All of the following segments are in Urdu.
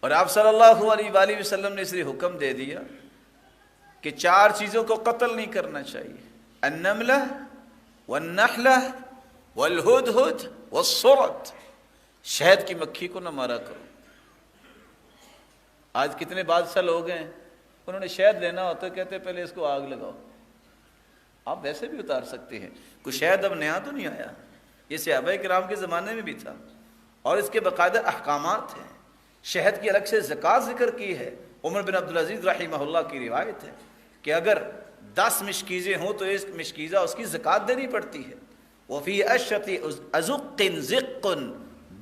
اور آپ صلی اللہ علیہ وآلہ وسلم نے اس لیے حکم دے دیا کہ 4 چیزوں کو قتل نہیں کرنا چاہیے، النملہ والنحلہ والہدہد والصرد، شہد کی مکھی کو نہ مارا کرو۔ آج کتنے بادشاہ لوگ ہیں، انہوں نے شہد لینا ہوتا ہے کہتے پہلے اس کو آگ لگاؤ۔ آپ ویسے بھی اتار سکتے ہیں، کوئی شہد اب نیا تو نہیں آیا، یہ صحابہ کرام کے زمانے میں بھی تھا، اور اس کے باقاعدہ احکامات ہیں۔ شہد کی الگ سے زکوٰۃ ذکر کی ہے، عمر بن عبدالعزیز رحمہ اللہ کی روایت ہے کہ اگر 10 مشکیزیں ہوں تو ایک مشکیزہ اس کی زکوٰۃ دینی پڑتی ہے۔ وفی اشرط ازق زق،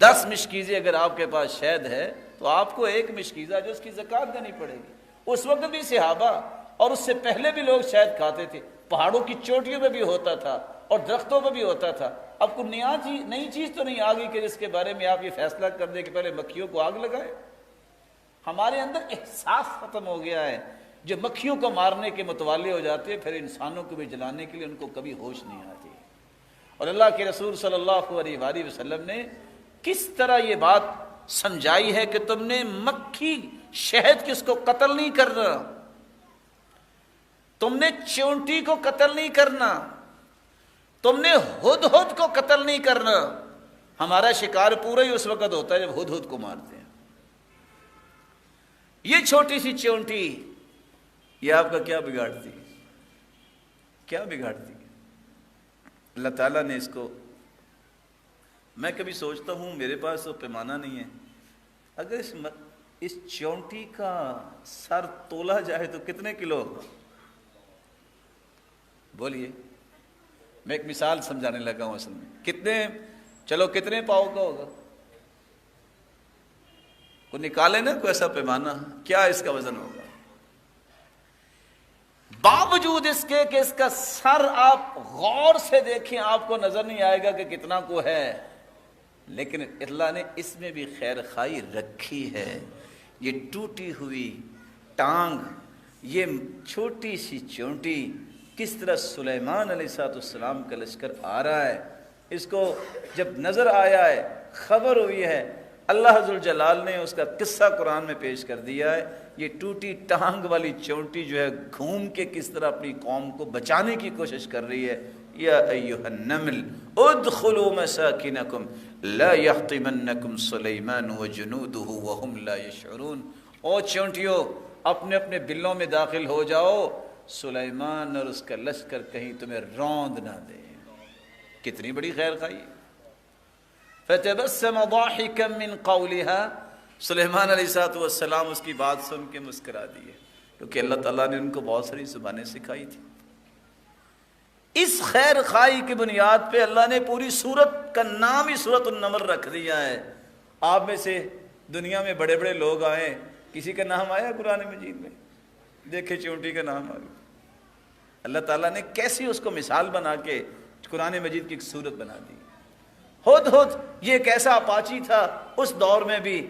10 مشکیزیں اگر آپ کے پاس شہد ہے تو آپ کو ایک مشکیزہ جو اس کی زکوٰۃ دینی پڑے گی۔ اس وقت بھی صحابہ اور اس سے پہلے بھی لوگ شہد کھاتے تھے، پہاڑوں کی چوٹیوں پہ بھی ہوتا تھا اور درختوں پہ بھی ہوتا تھا۔ اب کوئی نئی چیز تو نہیں آ گئی کہ جس کے بارے میں آپ یہ فیصلہ کر دیں کہ پہلے مکھیوں کو آگ لگائے۔ ہمارے اندر احساس ختم ہو گیا ہے، جو مکھیوں کو مارنے کے متوالے ہو جاتے ہیں پھر انسانوں کو بھی جلانے کے لیے ان کو کبھی ہوش نہیں آتی۔ اور اللہ کے رسول صلی اللہ علیہ وآلہ وسلم نے کس طرح یہ بات سمجھائی ہے کہ تم نے مکھی شہد کس کو قتل نہیں کرنا، تم نے چونٹی کو قتل نہیں کرنا، تم نے ہدہد کو قتل نہیں کرنا۔ ہمارا شکار پورا ہی اس وقت ہوتا ہے جب ہدہد کو مارتے ہیں۔ یہ چھوٹی سی چونٹی یہ آپ کا کیا بگاڑتی، کیا بگاڑتی؟ اللہ تعالیٰ نے اس کو، میں کبھی سوچتا ہوں میرے پاس تو پیمانہ نہیں ہے، اگر اس چونٹی کا سر تولا جائے تو کتنے کلو ہوگا؟ بولیے، میں ایک مثال سمجھانے لگا ہوں، اصل میں کتنے پاؤ کا ہوگا؟ کو نکالے نا کوئی ایسا پیمانہ، کیا اس کا وزن ہوگا؟ باوجود اس کے کہ اس کا سر آپ غور سے دیکھیں آپ کو نظر نہیں آئے گا کہ کتنا کو ہے، لیکن اللہ نے اس میں بھی خیر خائی رکھی ہے۔ یہ ٹوٹی ہوئی ٹانگ، یہ چھوٹی سی چونٹی کس طرح سلیمان علیہ السلام کا لشکر آ رہا ہے، اس کو جب نظر آیا ہے، خبر ہوئی ہے، اللہ ذوالجلال نے اس کا قصہ قرآن میں پیش کر دیا ہے۔ یہ ٹوٹی ٹانگ والی چونٹی جو ہے گھوم کے کس طرح اپنی قوم کو بچانے کی کوشش کر رہی ہے۔ یا ایھا النمل ادخلوا مساکنکم لا یحطمنکم سلیمان وجنودہ وهم لا یشعرون۔ او چونٹیوں، اپنے اپنے بلوں میں داخل ہو جاؤ، سلیمان اور اس کا لشکر کہیں تمہیں روند نہ دے۔ کتنی بڑی خیر خواہی۔ فتبسم ضاحکا من قولها، سلیمان علیہ السلام اس کی بات سن کے مسکرا دیے، کیونکہ اللہ تعالیٰ نے ان کو بہت ساری زبانیں سکھائی تھی۔ اس خیر خواہی کی بنیاد پہ اللہ نے پوری سورت کا نام ہی سورۃ النمل رکھ دیا ہے۔ آپ میں سے دنیا میں بڑے بڑے لوگ آئے، کسی کا نام آیا قرآن مجید میں؟ دیکھے چونٹی کا نام آ گیا۔ اللہ تعالیٰ نے کیسی اس کو مثال بنا کے قرآن مجید کی ایک سورت بنا دی۔ ہدہد یہ ایک ایسا اپاچی تھا اس دور میں بھی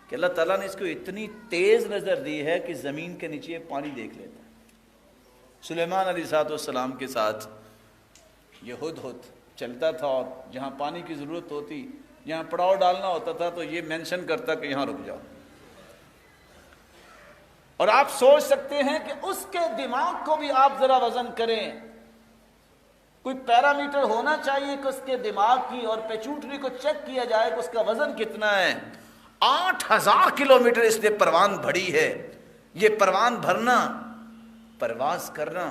کہ اللہ تعالیٰ نے اس کو اتنی تیز نظر دی ہے کہ زمین کے نیچے پانی دیکھ لیتا ہے۔ سلیمان علیہ السلام کے ساتھ یہ ہدہد چلتا تھا، اور جہاں پانی کی ضرورت ہوتی، جہاں پڑاؤ ڈالنا ہوتا تھا تو یہ مینشن کرتا کہ یہاں رک جاؤ۔ اور آپ سوچ سکتے ہیں کہ اس کے دماغ کو بھی آپ ذرا وزن کریں، کوئی پیرامیٹر ہونا چاہیے کہ اس کے دماغ کی اور پیچوٹری کو چیک کیا جائے کہ اس کا وزن کتنا ہے۔ 8000 کلومیٹر اس نے پروان بھری ہے۔ یہ پروان بھرنا، پرواز کرنا،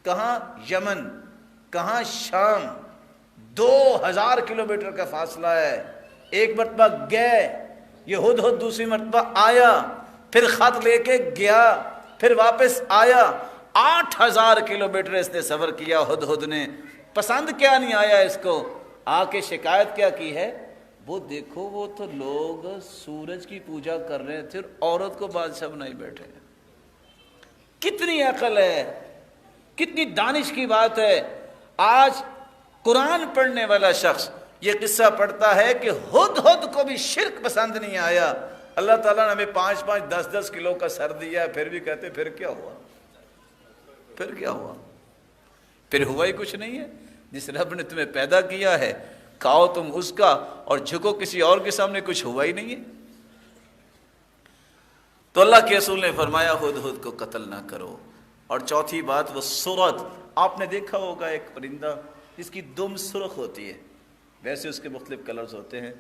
کہاں یمن، کہاں شام، 2000 کلومیٹر کا فاصلہ ہے۔ ایک مرتبہ گئے یہ ہدہد، دوسری مرتبہ آیا، پھر خط لے کے گیا، پھر واپس آیا۔ 8000 کلومیٹر اس نے سفر کیا ہدہد نے۔ پسند کیا نہیں آیا اس کو، آ کے شکایت کیا کی ہے؟ وہ دیکھو وہ تو لوگ سورج کی پوجا کر رہے تھے اور عورت کو بادشاہ بنائی بیٹھے۔ کتنی عقل ہے، کتنی دانش کی بات ہے۔ آج قرآن پڑھنے والا شخص یہ قصہ پڑھتا ہے کہ ہدہد کو بھی شرک پسند نہیں آیا۔ اللہ تعالیٰ نے ہمیں 5-5 10-10 کلو کا سر دیا ہے، پھر بھی کہتے پھر کیا ہوا، پھر کیا ہوا؟ پھر ہوا ہی کچھ نہیں ہے۔ جس رب نے تمہیں پیدا کیا ہے کھاؤ تم اس کا اور جھکو کسی اور کے سامنے، کچھ ہوا ہی نہیں ہے۔ تو اللہ کے رسول نے فرمایا ہدہد کو قتل نہ کرو۔ اور چوتھی بات وہ سرت، آپ نے دیکھا ہوگا ایک پرندہ جس کی دم سرخ ہوتی ہے، ویسے اس کے مختلف کلرز ہوتے ہیں،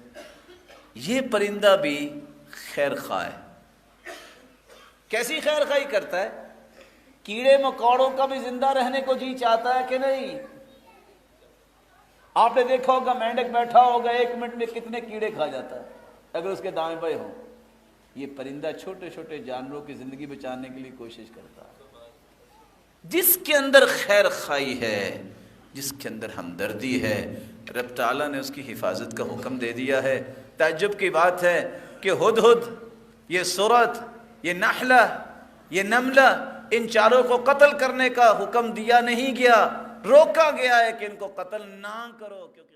یہ پرندہ بھی خیر خواہ ہے۔ کیسی خیر خواہی کرتا ہے؟ کیڑے مکوڑوں کا بھی زندہ رہنے کو جی چاہتا ہے کہ نہیں؟ آپ نے دیکھا ہوگا مینڈک بیٹھا ہوگا 1 منٹ میں کتنے کیڑے کھا جاتا ہے اگر اس کے دائیں بائیں ہوں۔ یہ پرندہ چھوٹے چھوٹے جانوروں کی زندگی بچانے کے لیے کوشش کرتا ہے۔ جس کے اندر خیر خواہی ہے، جس کے اندر ہمدردی ہے، رب تعالیٰ نے اس کی حفاظت کا حکم دے دیا ہے۔ تعجب کی بات ہے کہ ہدہد، یہ سرت، یہ نحلہ، یہ نملہ، ان چاروں کو قتل کرنے کا حکم دیا نہیں گیا، روکا گیا ہے کہ ان کو قتل نہ کرو، کیونکہ